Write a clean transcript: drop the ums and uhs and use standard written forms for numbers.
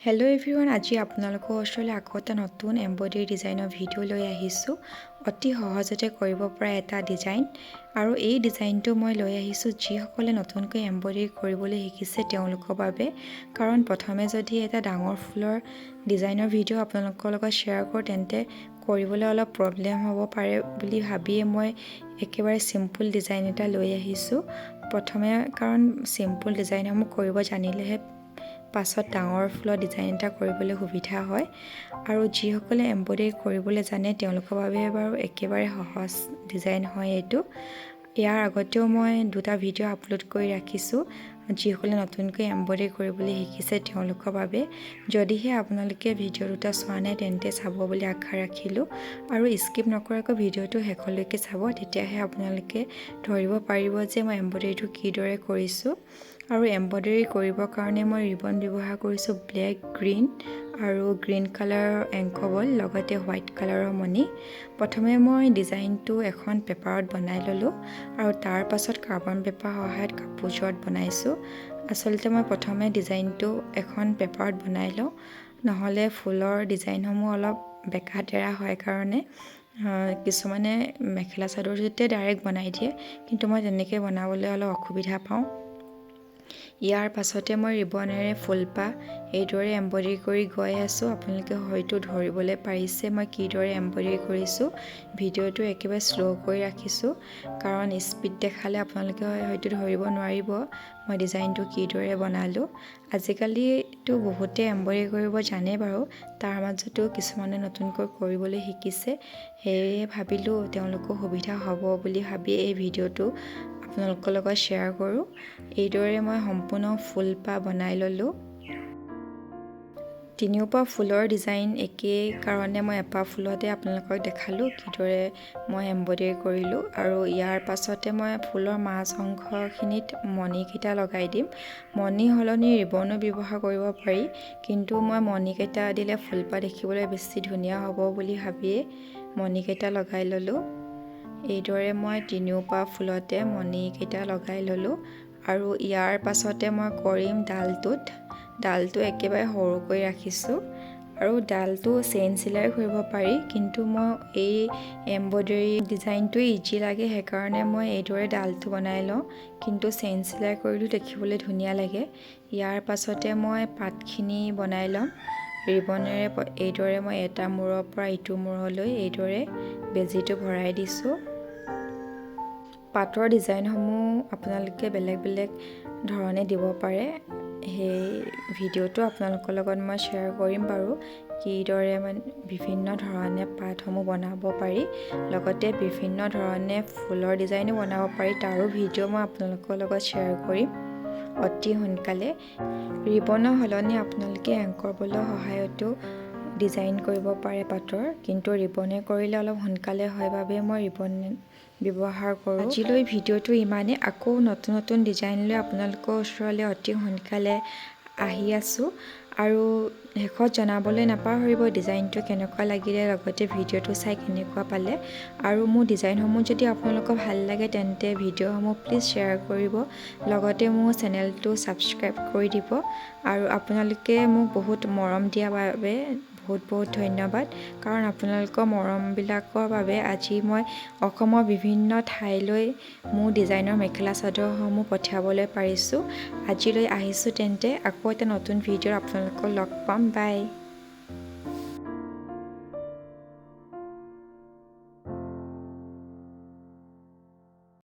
Hello' everyone, আজি আপোনালোকৰ ওচৰলৈ আকৌ এটা নতুন এম্ব্ৰইডাৰী ডিজাইনৰ ভিডিঅ' লৈ আহিছোঁ। অতি সহজতে কৰিব পৰা এটা ডিজাইন, আৰু এই ডিজাইনটো মই লৈ আহিছোঁ যিসকলে নতুনকৈ এম্ব্ৰইডাৰী কৰিবলৈ শিকিছে তেওঁলোকৰ বাবে। কাৰণ প্ৰথমে যদি এটা ডাঙৰ ফুলৰ ডিজাইনৰ ভিডিঅ' আপোনালোকৰ লগত শ্বেয়াৰ কৰোঁ তেন্তে কৰিবলৈ অলপ প্ৰব্লেম হ'ব পাৰে বুলি ভাবিয়ে মই একেবাৰে চিম্পুল ডিজাইন এটা লৈ আহিছোঁ। প্ৰথমে কাৰণ চিম্পুল ডিজাইনসমূহ কৰিব জানিলেহে পাছত ডাঙৰ ফুলৰ ডিজাইন এটা কৰিবলৈ সুবিধা হয়। আৰু যিসকলে এম্ব্ৰইডাৰী কৰিবলৈ জানে তেওঁলোকৰ বাবে বাৰু একেবাৰে সহজ ডিজাইন হয় এইটো। ইয়াৰ আগতেও মই দুটা ভিডিঅ' আপলোড কৰি ৰাখিছোঁ যিসকলে নতুনকৈ এম্ব্ৰইডাৰী কৰিবলৈ শিকিছে তেওঁলোকৰ বাবে। যদিহে আপোনালোকে ভিডিঅ' দুটা চোৱা নাই তেন্তে চাব বুলি আশা ৰাখিলোঁ, আৰু স্কিপ নকৰাকৈ ভিডিঅ'টো শেষলৈকে চাব, তেতিয়াহে আপোনালোকে ধৰিব পাৰিব যে মই এম্ব্ৰইডাৰীটো কিদৰে কৰিছোঁ। আৰু এম্ব্ৰইডাৰী কৰিবৰ কাৰণে মই ৰিবন ব্যৱহাৰ কৰিছোঁ ব্লেক, গ্ৰীণ আৰু গ্ৰীণ কালাৰৰ এংকৰ বল, লগতে হোৱাইট কালাৰৰ মণি। প্ৰথমে মই ডিজাইনটো এখন পেপাৰত বনাই ল'লোঁ, আৰু তাৰ পাছত কাৰ্বন পেপাৰ সহায়ত কাপোৰযোৰত বনাইছোঁ। আচলতে মই প্ৰথমে ডিজাইনটো এখন পেপাৰত বনাই লওঁ, নহ'লে ফুলৰ ডিজাইনসমূহ অলপ বেকা তেৰা হয় কাৰণে কিছুমানে মেখেলা চাদৰতে ডাইৰেক্ট বনাই দিয়ে, কিন্তু মই তেনেকৈ বনাবলৈ অলপ অসুবিধা পাওঁ। ইয়াৰ পাছতে মই ৰিবনেৰে ফুলপাহ এইদৰে এম্ব্ৰইডাৰী কৰি গৈ আছোঁ। আপোনালোকে হয়তো ধৰিবলৈ পাৰিছে মই কিদৰে এম্ব্ৰইডাৰী কৰিছোঁ। ভিডিঅ'টো একেবাৰে শ্ল' কৰি ৰাখিছোঁ, কাৰণ স্পীড দেখালে আপোনালোকে হয়তো ধৰিব নোৱাৰিব মই ডিজাইনটো কিদৰে বনালোঁ। আজিকালিতো বহুতে এম্ব্ৰইডাৰী কৰিব জানে বাৰু, তাৰ মাজতো কিছুমানে নতুনকৈ কৰিবলৈ শিকিছে। সেয়ে ভাবিলোঁ তেওঁলোকৰ সুবিধা হ'ব বুলি ভাবি এই ভিডিঅ'টো আপোনালোকৰ লগত শ্বেয়াৰ কৰোঁ। এইদৰে মই সম্পূৰ্ণ ফুলপাহ বনাই ল'লোঁ। তিনিওপাহ ফুলৰ ডিজাইন একেই কাৰণে মই এপাহ ফুলতে আপোনালোকক দেখালোঁ কিদৰে মই এম্ব্ৰইডাৰী কৰিলোঁ। আৰু ইয়াৰ পাছতে মই ফুলৰ মাজ অংশখিনিত মণিকেইটা লগাই দিম। মণি সলনি ৰিবনো ব্যৱহাৰ কৰিব পাৰি, কিন্তু মই মণিকেইটা দিলে ফুলপাহ দেখিবলৈ বেছি ধুনীয়া হ'ব বুলি ভাবিয়ে মণিকেইটা লগাই ল'লোঁ। এইদৰে মই তিনিওপাহ ফুলতে মণিকেইটা লগাই ল'লোঁ। আৰু ইয়াৰ পাছতে মই কৰিম ডালটো একেবাৰে সৰুকৈ ৰাখিছোঁ, আৰু ডালটো চেইন চিলাই কৰিব পাৰি, কিন্তু মই এই এম্ব্ৰইডাৰী ডিজাইনটো ইজি লাগে সেইকাৰণে মই এইদৰে ডালটো বনাই লওঁ, কিন্তু চেইন চিলাই কৰিলেও দেখিবলৈ ধুনীয়া লাগে। ইয়াৰ পাছতে মই পাতখিনি বনাই ল'ম ৰিবনেৰে। এইদৰে মই এটা মূৰৰ পৰা ইটো মূৰলৈ এইদৰে বেজিটো ভৰাই দিছোঁ। পাতৰ ডিজাইনসমূহ আপোনালোকে বেলেগ বেলেগ ধৰণে দিব পাৰে, সেই ভিডিঅ'টো আপোনালোকৰ লগত মই শ্বেয়াৰ কৰিম বাৰু কিদৰে মানে বিভিন্ন ধৰণে পাতসমূহ বনাব পাৰি, লগতে বিভিন্ন ধৰণে ফুলৰ ডিজাইনো বনাব পাৰি, তাৰো ভিডিঅ' মই আপোনালোকৰ লগত শ্বেয়াৰ কৰিম অতি সোনকালে। ৰিবনৰ সলনি আপোনালোকে এংকৰ বলৰ সহায়তো ডিজাইন কৰিব পাৰে পাতৰ, কিন্তু ৰিবনে কৰিলে অলপ সোনকালে হয় বাবে মই ৰিবন ব্যৱহাৰ কৰোঁ। আজিলৈ ভিডিঅ'টো ইমানেই। আকৌ নতুন নতুন ডিজাইন লৈ আপোনালোকৰ ওচৰলৈ অতি সোনকালে আহি আছোঁ, আৰু শেষত জনাবলৈ নাপাহৰিব ডিজাইনটো কেনেকুৱা লাগিলে, লগতে ভিডিঅ'টো চাই কেনেকুৱা পালে। আৰু মোৰ ডিজাইনসমূহ যদি আপোনালোকৰ ভাল লাগে তেন্তে ভিডিঅ'সমূহ প্লিজ শ্বেয়াৰ কৰিব, লগতে মোৰ চেনেলটো ছাবস্ক্ৰাইব কৰি দিব। আৰু আপোনালোকে মোক বহুত মৰম দিয়াৰ বাবে বহুত বহুত ধন্যবাদ, কাৰণ আপোনালোকৰ মৰমবিলাকৰ বাবে আজি মই অসমৰ বিভিন্ন ঠাইলৈ মোৰ ডিজাইনৰ মেখেলা চাদৰসমূহ পঠিয়াবলৈ পাৰিছোঁ। আজিলৈ আহিছোঁ তেন্তে, আকৌ এটা নতুন ভিডিঅ'ত আপোনালোকক লগ পাম। বাই।